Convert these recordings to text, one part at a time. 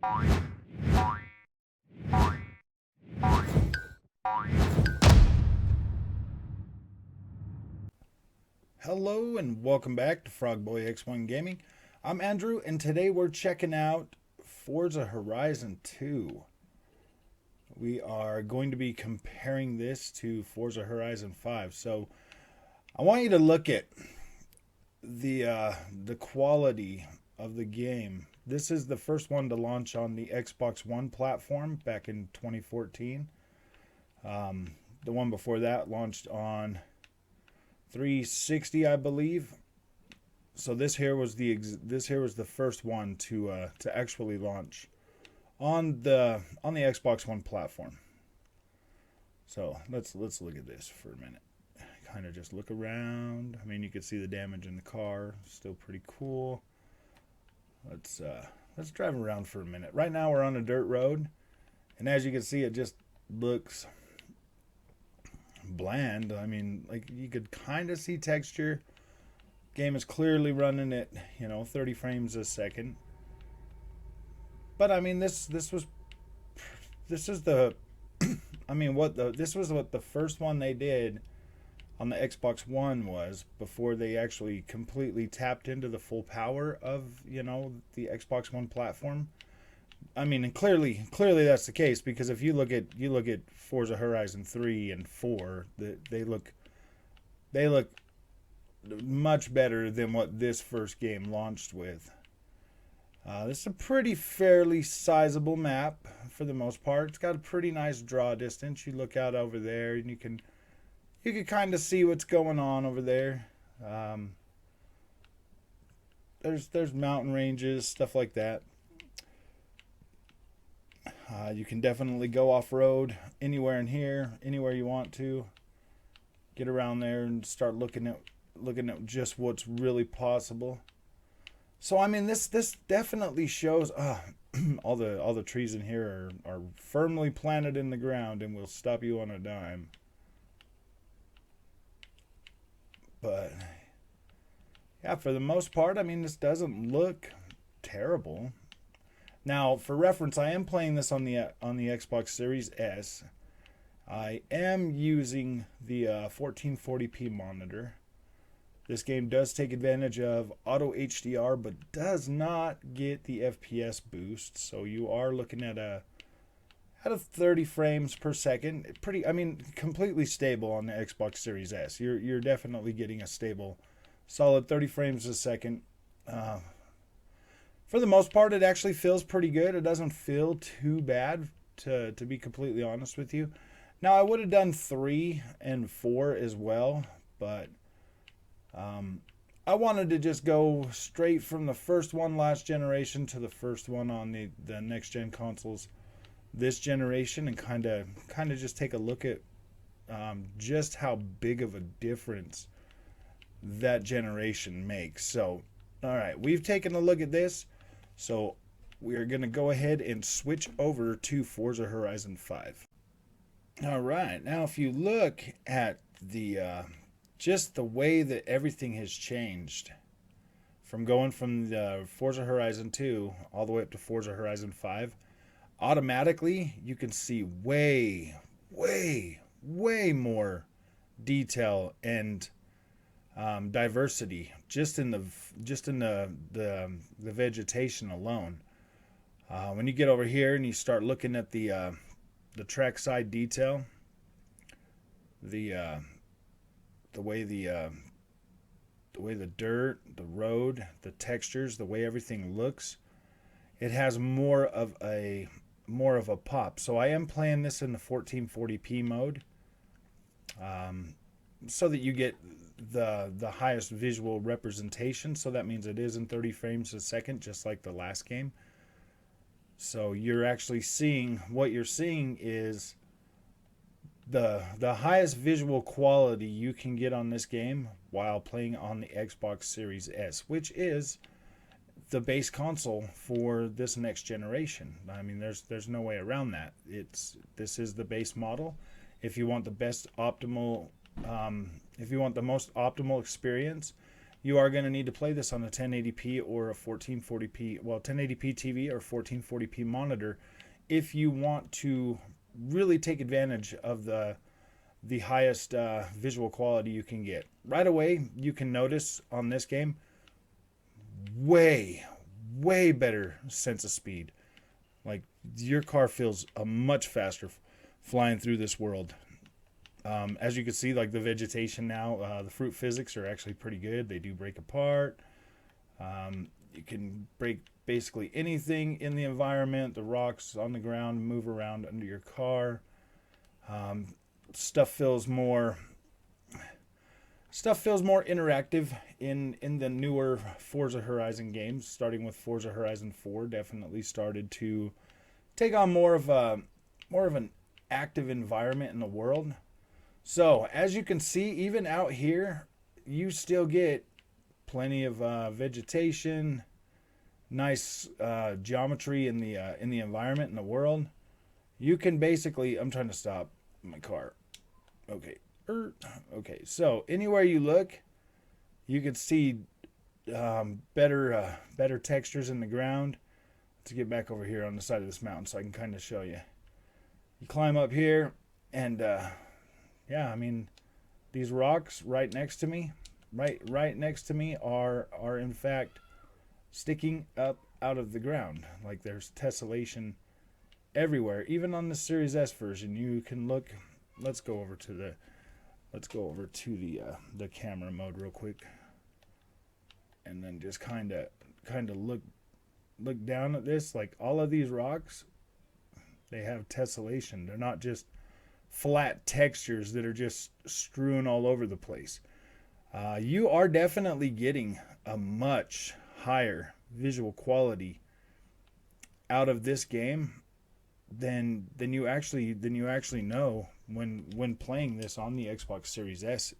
Hello and welcome back to Frogboy X1 Gaming. I'm Andrew and today we're checking out Forza Horizon 2. We are going to be comparing this to Forza Horizon 5. So I want you to look at the quality of the game. This is the first one to launch on the Xbox One platform back in 2014. The one before that launched on 360, I believe. So this here was the first one to actually launch on the Xbox One platform. So let's look at this for a minute. Kind of just look around. I mean, you can see the damage in the car. Still pretty cool. Let's drive around for a minute. Right now we're on a dirt road, and as you can see, it just looks bland. I mean, like, you could kind of see texture. Game is clearly running at 30 frames a second. But I mean, this is the I mean, this was what the first one they did on the Xbox One was, before they actually completely tapped into the full power of the Xbox One platform. I mean, and clearly that's the case, because if you look at Forza Horizon 3 and 4, they look much better than what this first game launched with. This is a fairly sizable map for the most part. It's got a pretty nice draw distance. You look out over there and you can kind of see what's going on over there. There's mountain ranges, stuff like that. You can definitely go off-road anywhere in here, anywhere you want to. Get around there and start looking at just what's really possible. So I mean, this definitely shows all the trees in here are firmly planted in the ground and will stop you on a dime. But yeah, for the most part, I mean, this doesn't look terrible. Now, for reference, I am playing this on the Xbox Series S. I am using the 1440p monitor. This game does take advantage of auto HDR, but does not get the FPS boost. So you are looking at a 30 frames per second. Completely stable on the Xbox Series S. You're definitely getting a stable, solid 30 frames a second. For the most part, it actually feels pretty good. It doesn't feel too bad, to be completely honest with you. Now, I would have done 3 and 4 as well, but I wanted to just go straight from the first one last generation to the first one on the next gen consoles this generation, and kind of just take a look at just how big of a difference that generation makes. So, all right, we've taken a look at this. So we are going to go ahead and switch over to Forza Horizon 5. All right, now if you look at the just the way that everything has changed from going from the Forza Horizon 2 all the way up to Forza Horizon 5, automatically you can see way more detail and diversity just in the vegetation alone. When you get over here and you start looking at the trackside detail, the way the dirt, the road, the textures, the way everything looks, it has more of a pop. So I am playing this in the 1440p mode, so that you get the highest visual representation. So that means it is in 30 frames a second, just like the last game. So you're actually seeing, what you're seeing is the highest visual quality you can get on this game while playing on the Xbox Series S, which is the base console for this next generation. I mean, there's no way around that. This is the base model. If you want the most optimal experience, you are going to need to play this on a 1080p or a 1440p, well, 1080p TV or 1440p monitor if you want to really take advantage of the highest visual quality you can get. Right away, you can notice on this game, way better sense of speed. Like, your car feels much faster flying through this world. As you can see, like the vegetation now, the fruit physics are actually pretty good. They do break apart. You can break basically anything in the environment. The rocks on the ground move around under your car. Stuff feels more interactive in the newer Forza Horizon games. Starting with Forza Horizon 4, definitely started to take on more of an active environment in the world. So, as you can see, even out here, you still get plenty of vegetation, nice geometry in the environment in the world. You can basically, I'm trying to stop my car. Okay. Okay. So, anywhere you look, you can see better textures in the ground. Let's get back over here on the side of this mountain so I can kind of show you. You climb up here, and yeah, I mean, these rocks right next to me, right next to me are in fact sticking up out of the ground. Like, there's tessellation everywhere. Even on the Series S version, you can look. Let's go over to the camera mode real quick, and then just kind of look down at this. Like, all of these rocks, they have tessellation. They're not just flat textures that are just strewn all over the place. You are definitely getting a much higher visual quality out of this game than you actually know when playing this on the Xbox Series S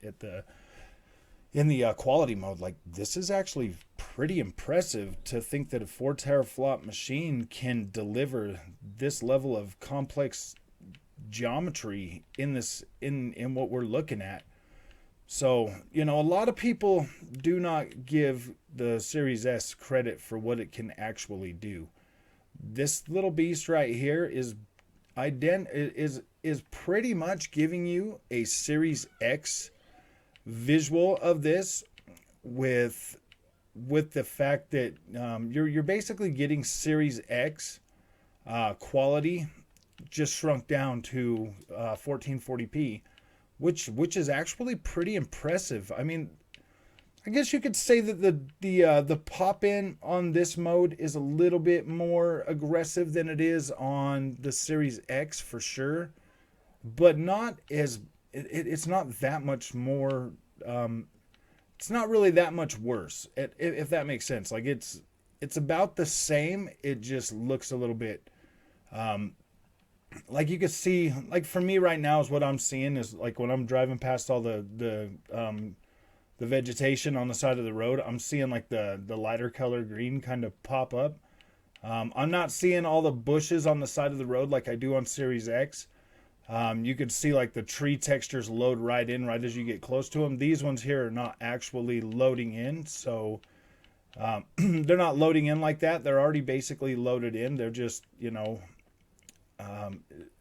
in the quality mode. Like, this is actually pretty impressive to think that a 4 teraflop machine can deliver this level of complex geometry in what we're looking at. So, a lot of people do not give the Series S credit for what it can actually do. This little beast right here is pretty much giving you a Series X visual of this, with the fact that you're basically getting Series X quality just shrunk down to 1440p, which is actually pretty impressive. I mean, I guess you could say that the pop in on this mode is a little bit more aggressive than it is on the Series X for sure, but not as it's not that much more. It's not really that much worse, if that makes sense. Like, it's about the same. It just looks a little bit. Like, you can see, like, for me right now, is what I'm seeing is, like, when I'm driving past all the vegetation on the side of the road, I'm seeing like the lighter color green kind of pop up. I'm not seeing all the bushes on the side of the road like I do on Series X. You can see like the tree textures load right in right as you get close to them. These ones here are not actually loading in, so they're not loading in like that. They're already basically loaded in. They're just,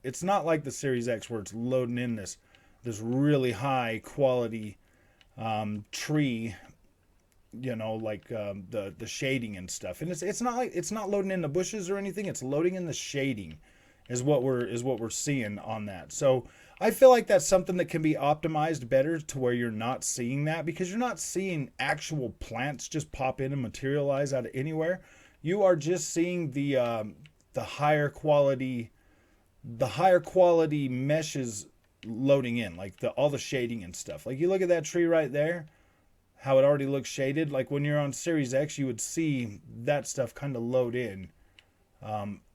it's not like the Series X where it's loading in this really high quality tree, like the shading and stuff. And it's not loading in the bushes or anything. It's loading in the shading is what we're seeing on that. So I feel like that's something that can be optimized better to where you're not seeing that, because you're not seeing actual plants just pop in and materialize out of anywhere. You are just seeing the higher quality meshes loading in, like all the shading and stuff. Like, you look at that tree right there, how it already looks shaded. Like, when you're on Series X, you would see that stuff kind of load in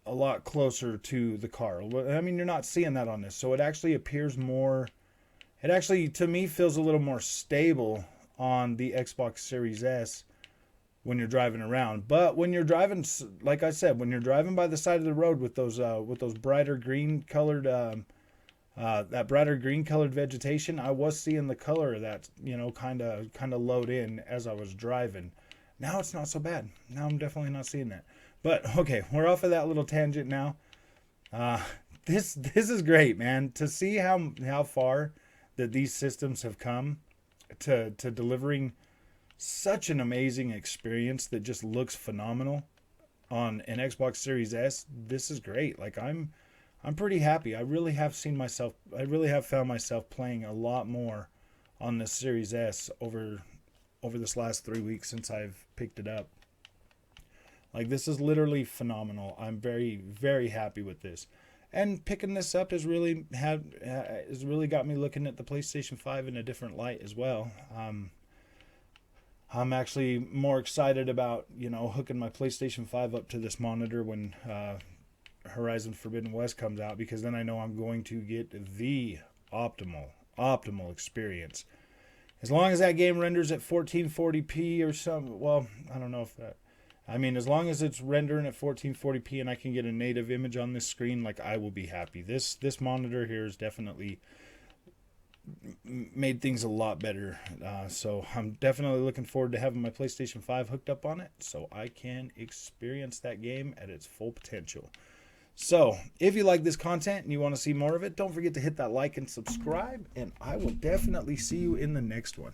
a lot closer to the car. I mean, you're not seeing that on this, so it actually appears more. It actually, to me, feels a little more stable on the Xbox Series S when you're driving around. But when you're driving, like I said, when you're driving by the side of the road with those brighter green colored That brighter green colored vegetation, I was seeing the color of that, kind of load in as I was driving. Now it's not so bad. Now I'm definitely not seeing that. But okay, we're off of that little tangent now. Uh, this is great, man. To see how far that these systems have come to delivering such an amazing experience that just looks phenomenal on an Xbox Series S. This is great. Like I'm pretty happy. I really have found myself playing a lot more on the Series S over this last 3 weeks since I've picked it up. Like, this is literally phenomenal. I'm very, very happy with this. And picking this up has really got me looking at the PlayStation 5 in a different light as well. I'm actually more excited about, hooking my PlayStation 5 up to this monitor when Horizon Forbidden West comes out, because then I know I'm going to get the optimal experience. As long as that game renders at 1440p or something, well, I don't know if that... I mean, as long as it's rendering at 1440p and I can get a native image on this screen, like, I will be happy. This monitor here has definitely made things a lot better. So I'm definitely looking forward to having my PlayStation 5 hooked up on it so I can experience that game at its full potential. So, if you like this content and you want to see more of it, don't forget to hit that like and subscribe, and I will definitely see you in the next one.